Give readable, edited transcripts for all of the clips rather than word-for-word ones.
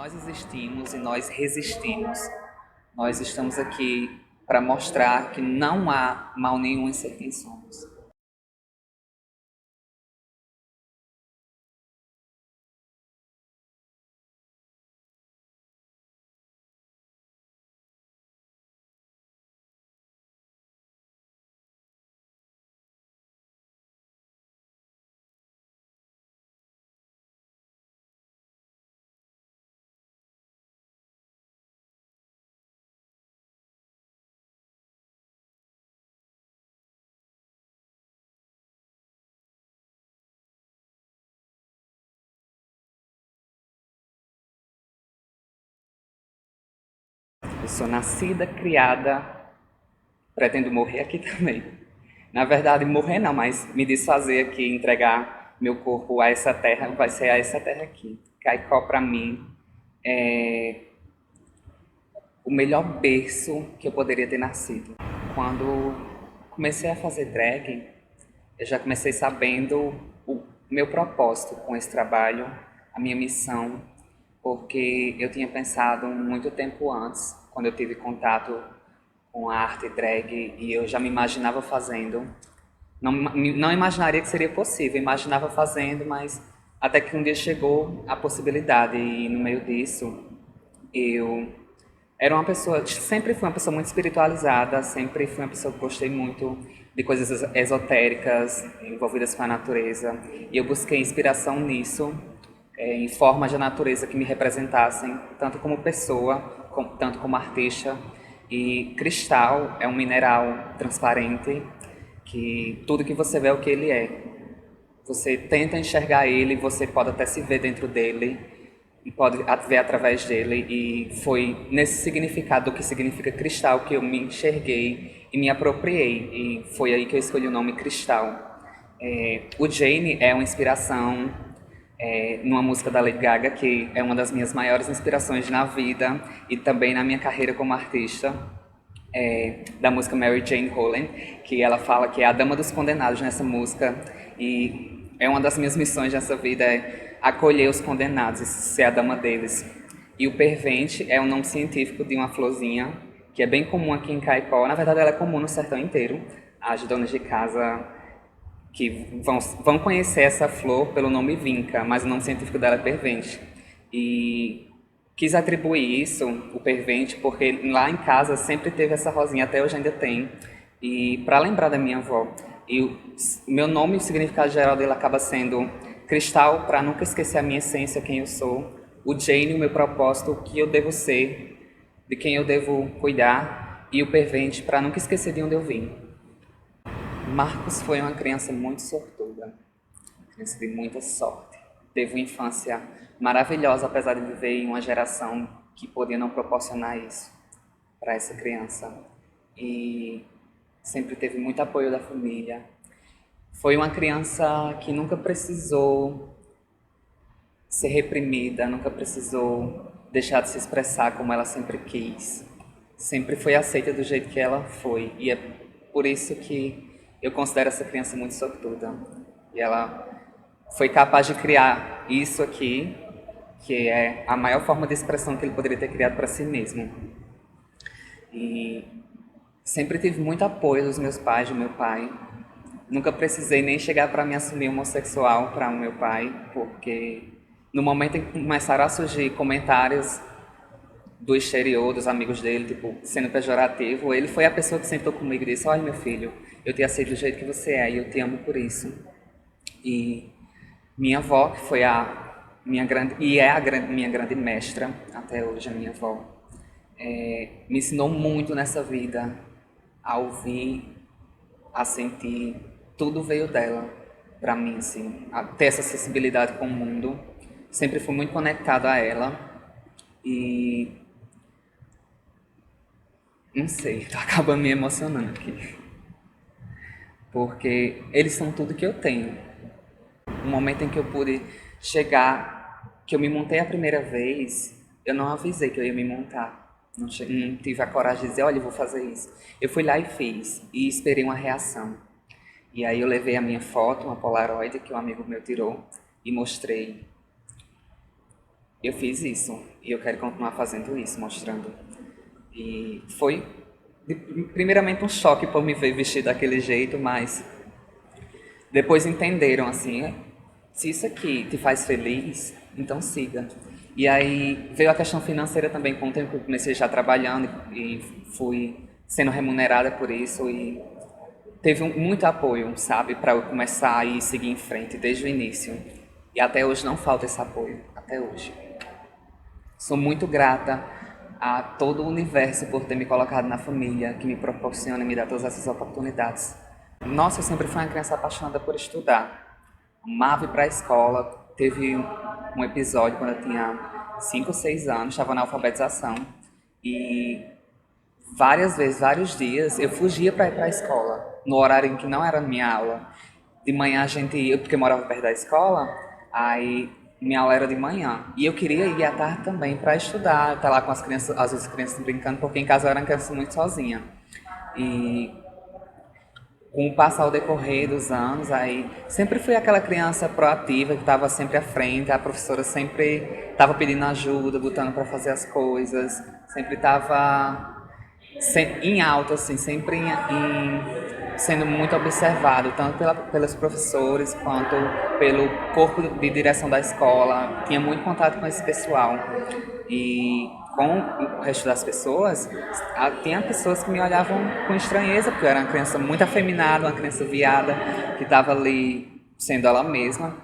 Nós existimos e nós resistimos. Nós estamos aqui para mostrar que não há mal nenhum em ser quem somos. Eu sou nascida, criada, pretendo morrer aqui também. Na verdade, morrer não, mas me desfazer aqui, entregar meu corpo a essa terra, vai ser a essa terra aqui. Caicó, para mim, é o melhor berço que eu poderia ter nascido. Quando comecei a fazer drag, eu já comecei sabendo o meu propósito com esse trabalho, a minha missão, porque eu tinha pensado muito tempo antes, quando eu tive contato com a arte drag, e eu já me imaginava fazendo. Não imaginaria que seria possível, imaginava fazendo, mas até que um dia chegou a possibilidade, e no meio disso eu era uma pessoa, sempre fui uma pessoa muito espiritualizada, sempre fui uma pessoa que gostei muito de coisas esotéricas envolvidas com a natureza. E eu busquei inspiração nisso, em formas de natureza que me representassem, tanto como pessoa, tanto como artista. E cristal é um mineral transparente, que tudo que você vê é o que ele é. Você tenta enxergar ele, você pode até se ver dentro dele, e pode ver através dele, e foi nesse significado do que significa cristal que eu me enxerguei e me apropriei, e foi aí que eu escolhi o nome Cristal. O Jane é uma inspiração numa música da Lady Gaga, que é uma das minhas maiores inspirações na vida e também na minha carreira como artista, da música Mary Jane Holland, que ela fala que é a dama dos condenados nessa música, e é uma das minhas missões nessa vida é acolher os condenados e ser a dama deles. E o pervente é o nome científico de uma florzinha que é bem comum aqui em Caicó. Na verdade, ela é comum no sertão inteiro. As donas de casa que vão conhecer essa flor pelo nome vinca, mas o nome científico dela é pervente. E quis atribuir isso, o pervente, porque lá em casa sempre teve essa rosinha, até hoje ainda tem, e para lembrar da minha avó. E o meu nome, o significado geral dele acaba sendo cristal, para nunca esquecer a minha essência, quem eu sou, o Jane, o meu propósito, o que eu devo ser, de quem eu devo cuidar, e o pervente, para nunca esquecer de onde eu vim. Marcos foi uma criança muito sortuda, uma criança de muita sorte. Teve uma infância maravilhosa, apesar de viver em uma geração que podia não proporcionar isso para essa criança. E sempre teve muito apoio da família. Foi uma criança que nunca precisou ser reprimida, nunca precisou deixar de se expressar como ela sempre quis. Sempre foi aceita do jeito que ela foi. E é por isso que eu considero essa criança muito sortuda. E ela foi capaz de criar isso aqui, que é a maior forma de expressão que ele poderia ter criado para si mesmo. E sempre tive muito apoio dos meus pais, do meu pai. Nunca precisei nem chegar para me assumir homossexual para o meu pai, porque no momento em que começaram a surgir comentários do exterior, dos amigos dele, tipo, sendo pejorativo, ele foi a pessoa que sentou comigo e disse: olha, meu filho, eu te aceito do jeito que você é e eu te amo por isso. E minha avó, que foi a minha grande, e é minha grande mestra, até hoje, a minha avó, me ensinou muito nessa vida a ouvir, a sentir. Tudo veio dela para mim, assim, a ter essa sensibilidade com o mundo. Sempre fui muito conectado a ela e não sei, tô acabando me emocionando aqui, porque eles são tudo que eu tenho. O momento em que eu pude chegar, que eu me montei a primeira vez, eu não avisei que eu ia me montar. Não tive a coragem de dizer, olha, eu vou fazer isso. Eu fui lá e fiz, e esperei uma reação. E aí eu levei a minha foto, uma Polaroid que um amigo meu tirou, e mostrei. eu fiz isso e eu quero continuar fazendo isso, mostrando. E foi, primeiramente, um choque por me ver vestir daquele jeito, mas depois entenderam assim, se isso aqui te faz feliz, então siga. E aí veio a questão financeira também, com o tempo que eu comecei já trabalhando e fui sendo remunerada por isso e teve muito apoio, sabe, para eu começar e seguir em frente desde o início. E até hoje não falta esse apoio, até hoje. Sou muito grata a todo o universo por ter me colocado na família, que me proporciona e me dá todas essas oportunidades. Nossa, eu sempre fui uma criança apaixonada por estudar. Amava ir para a escola. Teve um episódio quando eu tinha 5 ou 6 anos, estava na alfabetização. E várias vezes, vários dias, eu fugia para ir para a escola, no horário em que não era minha aula. De manhã a gente ia, porque eu morava perto da escola, aí minha aula era de manhã. E eu queria ir à tarde também para estudar, estar lá com as crianças, as outras crianças brincando, porque em casa eu era uma criança muito sozinha. E com o passar o decorrer dos anos, aí sempre fui aquela criança proativa que estava sempre à frente, a professora sempre estava pedindo ajuda, botando para fazer as coisas, sempre estava em alta, assim, sempre sendo muito observado, tanto pelos professores quanto pelo corpo de direção da escola. Tinha muito contato com esse pessoal. E com o resto das pessoas, tinha pessoas que me olhavam com estranheza, porque eu era uma criança muito afeminada, uma criança viada, que estava ali sendo ela mesma.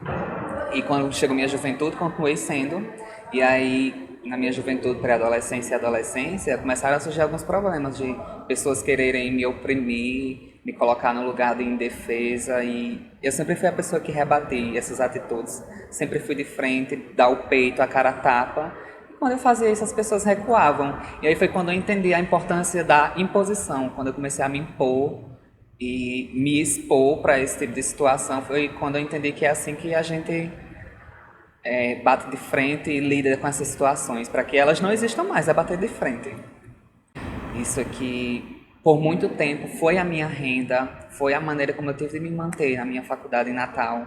E quando chegou minha juventude, continuei sendo. E aí, na minha juventude, pré-adolescência e adolescência, começaram a surgir alguns problemas de pessoas quererem me oprimir, me colocar no lugar de indefesa. E eu sempre fui a pessoa que rebati essas atitudes. Sempre fui de frente, dar o peito, a cara a tapa. E quando eu fazia isso, as pessoas recuavam. E aí foi quando eu entendi a importância da imposição, quando eu comecei a me impor e me expor para esse tipo de situação, foi quando eu entendi que é assim que a gente bate de frente e lida com essas situações, para que elas não existam mais, é bater de frente. Isso aqui, por muito tempo, foi a minha renda, foi a maneira como eu tive de me manter na minha faculdade em Natal.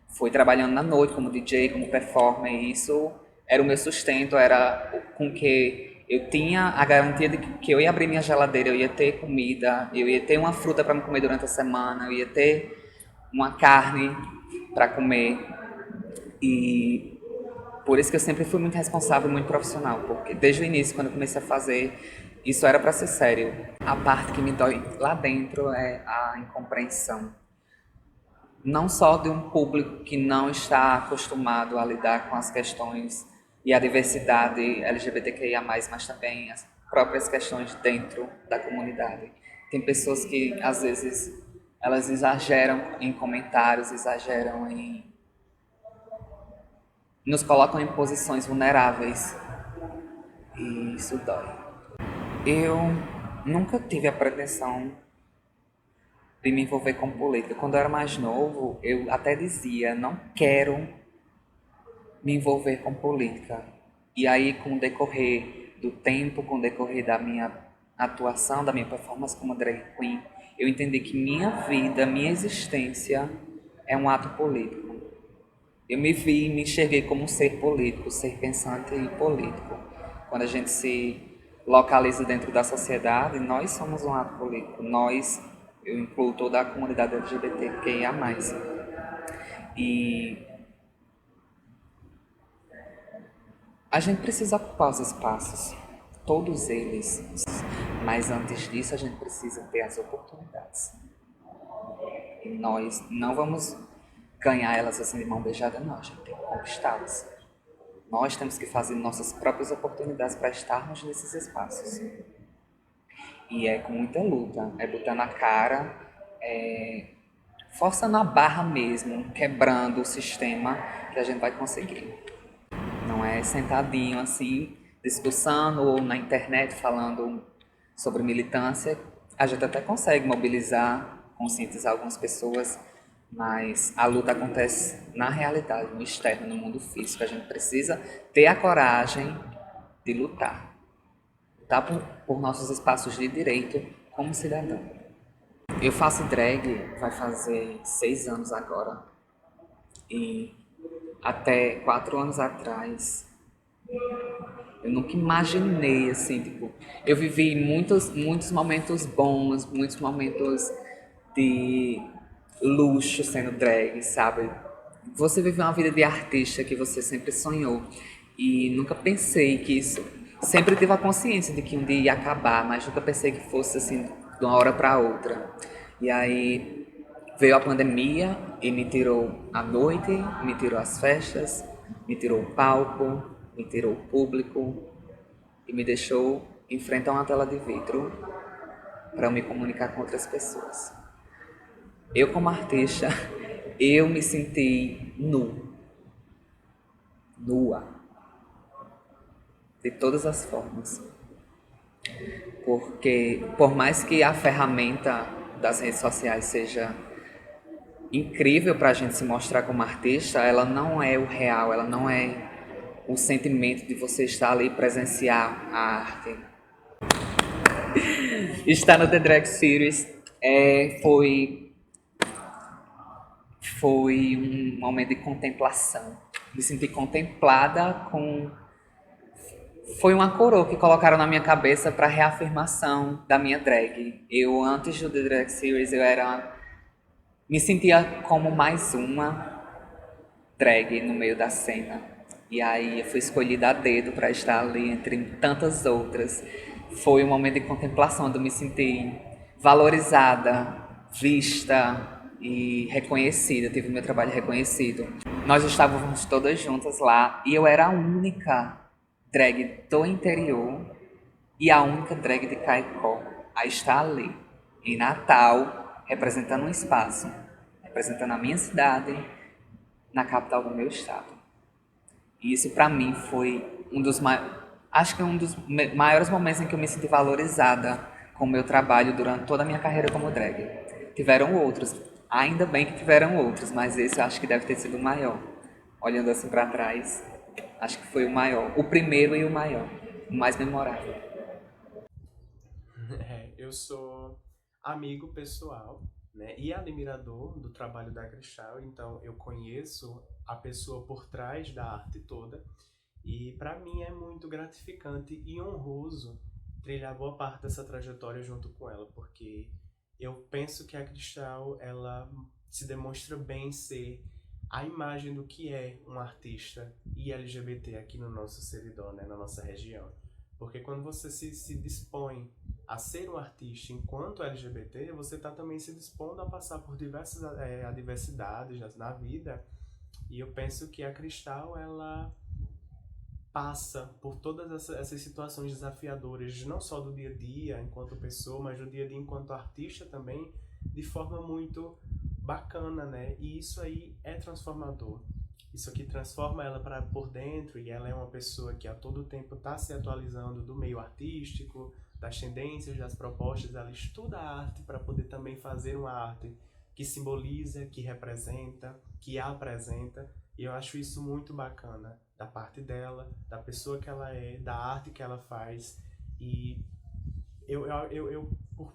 Foi trabalhando na noite como DJ, como performer, e isso era o meu sustento, era com que eu tinha a garantia de que eu ia abrir minha geladeira, eu ia ter comida, eu ia ter uma fruta para me comer durante a semana, eu ia ter uma carne para comer. E por isso que eu sempre fui muito responsável e muito profissional, porque desde o início, quando eu comecei a fazer, isso era para ser sério. A parte que me dói lá dentro é a incompreensão. Não só de um público que não está acostumado a lidar com as questões e a diversidade LGBTQIA+, mas também as próprias questões dentro da comunidade. Tem pessoas que, às vezes, elas exageram em comentários, exageram nos colocam em posições vulneráveis e isso dói. Eu nunca tive a pretensão de me envolver com política. Quando eu era mais novo, eu até dizia, não quero me envolver com política. E aí, com o decorrer do tempo, com o decorrer da minha atuação, da minha performance como drag queen, eu entendi que minha vida, minha existência é um ato político. Eu me vi, me enxerguei como um ser político, ser pensante e político. Quando a gente se localiza dentro da sociedade, nós somos um ato político. Nós, eu incluo toda a comunidade LGBTQIA+. E a gente precisa ocupar os espaços, todos eles. Mas antes disso, a gente precisa ter as oportunidades. E nós não vamos ganhar elas assim de mão beijada, não. A gente tem que conquistá-las. Nós temos que fazer nossas próprias oportunidades para estarmos nesses espaços. E é com muita luta, é botando a cara, forçando a barra mesmo, quebrando o sistema que a gente vai conseguir. Não é sentadinho assim, discussando ou na internet falando sobre militância. A gente até consegue mobilizar, conscientizar algumas pessoas, mas a luta acontece na realidade, no externo, no mundo físico. A gente precisa ter a coragem de lutar. Lutar por nossos espaços de direito como cidadão. Eu faço drag, vai fazer 6 anos agora. E até 4 anos atrás, Eu nunca imaginei, assim, tipo, eu vivi muitos momentos bons, muitos momentos de luxo sendo drag, sabe? Você viveu uma vida de artista que você sempre sonhou e nunca pensei que isso. Sempre tive a consciência de que um dia ia acabar, mas nunca pensei que fosse assim de uma hora para outra. E aí veio a pandemia e me tirou a noite, me tirou as festas, me tirou o palco, me tirou o público e me deixou em frente a uma tela de vidro para eu me comunicar com outras pessoas. Eu, como artista, eu me senti nua, de todas as formas. Porque, por mais que a ferramenta das redes sociais seja incrível para a gente se mostrar como artista, ela não é o real, ela não é o sentimento de você estar ali e presenciar a arte. Estar no The Drag Series foi um momento de contemplação. Me senti contemplada com. Foi uma coroa que colocaram na minha cabeça para reafirmação da minha drag. Eu, antes do The Drag Series, me sentia como mais uma drag no meio da cena. E aí eu fui escolhida a dedo para estar ali entre tantas outras. Foi um momento de contemplação, onde eu me senti valorizada, vista e reconhecida. Tive o meu trabalho reconhecido. Nós estávamos todas juntas lá e eu era a única drag do interior e a única drag de Caicó a estar ali, em Natal, representando um espaço, representando a minha cidade, na capital do meu estado. E isso para mim foi acho que um dos maiores momentos em que eu me senti valorizada com o meu trabalho durante toda a minha carreira como drag. Tiveram outros, ainda bem que tiveram outros, mas esse eu acho que deve ter sido o maior. Olhando assim para trás, acho que foi o maior, o primeiro e o maior, o mais memorável. Eu sou amigo pessoal, né, e admirador do trabalho da Cristal, então eu conheço a pessoa por trás da arte toda, e para mim é muito gratificante e honroso trilhar boa parte dessa trajetória junto com ela, porque eu penso que a Cristal, ela se demonstra bem ser a imagem do que é um artista e LGBT aqui no nosso servidor, né, na nossa região. Porque quando você se dispõe a ser um artista enquanto LGBT, você está também se dispondo a passar por diversas adversidades na vida. E eu penso que a Cristal, ela passa por todas essas situações desafiadoras, não só do dia a dia enquanto pessoa, mas do dia a dia enquanto artista também, de forma muito bacana, né? E isso aí é transformador. Isso aqui transforma ela para por dentro e ela é uma pessoa que a todo tempo está se atualizando do meio artístico, das tendências, das propostas. Ela estuda a arte para poder também fazer uma arte que simboliza, que representa, que apresenta. E eu acho isso muito bacana da parte dela, da pessoa que ela é, da arte que ela faz. E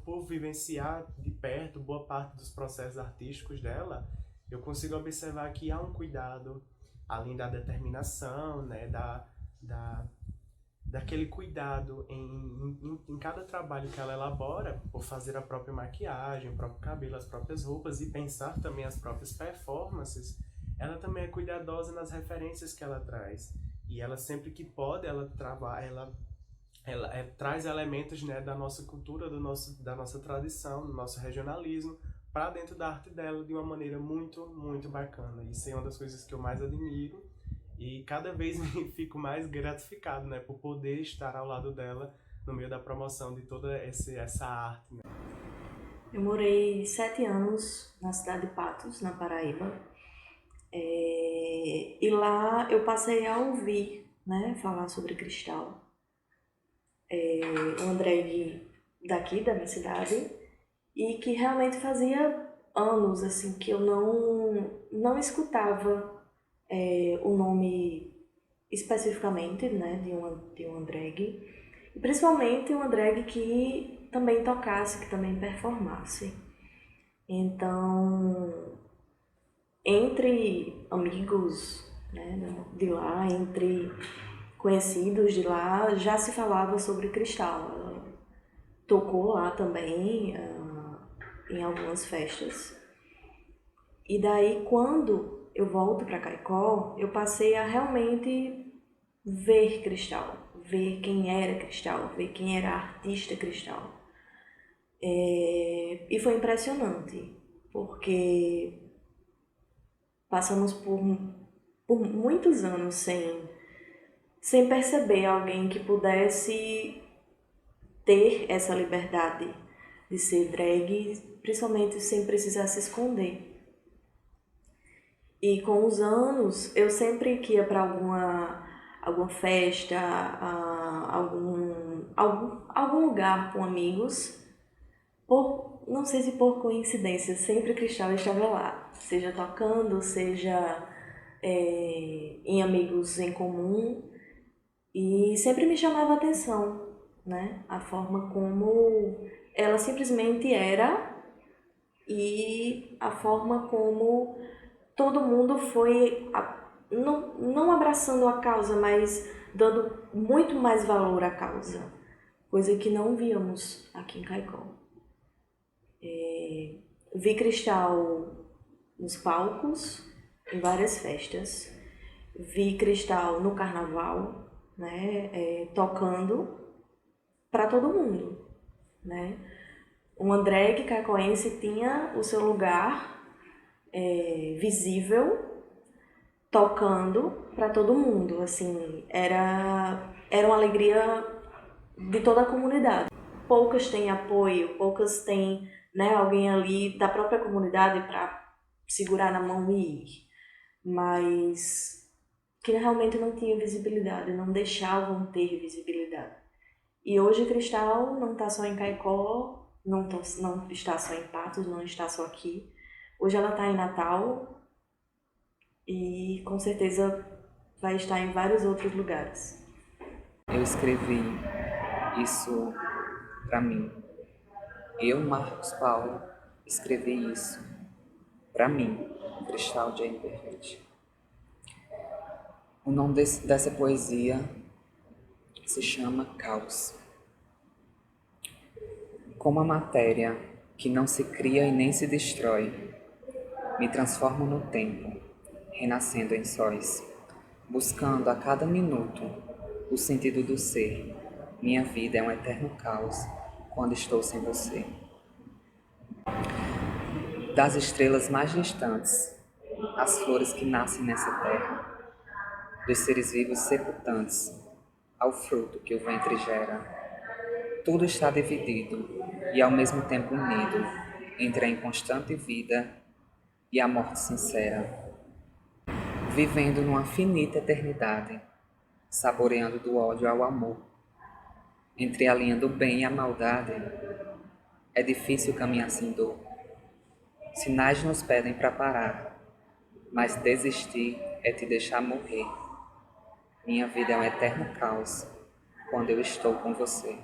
por vivenciar de perto boa parte dos processos artísticos dela, eu consigo observar que há um cuidado, além da determinação, né, da, daquele cuidado em cada trabalho que ela elabora, por fazer a própria maquiagem, o próprio cabelo, as próprias roupas e pensar também as próprias performances. Ela também é cuidadosa nas referências que ela traz. E ela sempre que pode, ela traz elementos, né, da nossa cultura, da nossa tradição, do nosso regionalismo, para dentro da arte dela de uma maneira muito, muito bacana. Isso é uma das coisas que eu mais admiro e cada vez me fico mais gratificado, né, por poder estar ao lado dela no meio da promoção de toda essa arte. Né? Eu morei 7 anos na cidade de Patos, na Paraíba. E lá eu passei a ouvir, né, falar sobre Cristal. Uma drag daqui, da minha cidade, e que realmente fazia anos assim que eu não escutava o nome especificamente, né, de uma drag, e principalmente uma drag que também tocasse, que também performasse. Então, entre amigos, né, de lá, entre conhecidos de lá já se falava sobre Cristal. Ela tocou lá também, em algumas festas. E daí, quando eu volto para Caicó, eu passei a realmente ver Cristal, ver quem era Cristal, ver quem era a artista Cristal. E foi impressionante, porque passamos por muitos anos sem perceber alguém que pudesse ter essa liberdade de ser drag, principalmente sem precisar se esconder. E com os anos, eu sempre que ia para alguma festa, algum lugar com amigos, não sei se por coincidência, sempre Cristal estava lá, seja tocando, seja em amigos em comum, e sempre me chamava a atenção, né? A forma como ela simplesmente era e a forma como todo mundo foi, não abraçando a causa, mas dando muito mais valor à causa, coisa que não víamos aqui em Caicó. Vi Cristal nos palcos, em várias festas, vi Cristal no carnaval, né, tocando para todo mundo, né. Uma drag cacoense tinha o seu lugar visível, tocando para todo mundo, assim, era uma alegria de toda a comunidade. Poucas têm apoio, poucas têm, né, alguém ali da própria comunidade para segurar na mão e ir, mas que realmente não tinha visibilidade, não deixavam ter visibilidade. E hoje Cristal não está só em Caicó, não está só em Patos, não está só aqui. Hoje ela está em Natal e com certeza vai estar em vários outros lugares. Eu escrevi isso para mim. Eu, Marcos Paulo, escrevi isso para mim, Cristal Jane Perfect. O nome dessa poesia se chama Caos. Como a matéria que não se cria e nem se destrói, me transformo no tempo, renascendo em sóis, buscando a cada minuto o sentido do ser. Minha vida é um eterno caos quando estou sem você. Das estrelas mais distantes, as flores que nascem nessa terra, dos seres vivos sepultantes, ao fruto que o ventre gera. Tudo está dividido e ao mesmo tempo unido entre a inconstante vida e a morte sincera, vivendo numa finita eternidade, saboreando do ódio ao amor. Entre a linha do bem e a maldade, é difícil caminhar sem dor. Sinais nos pedem para parar, mas desistir é te deixar morrer. Minha vida é um eterno caos quando eu estou com você.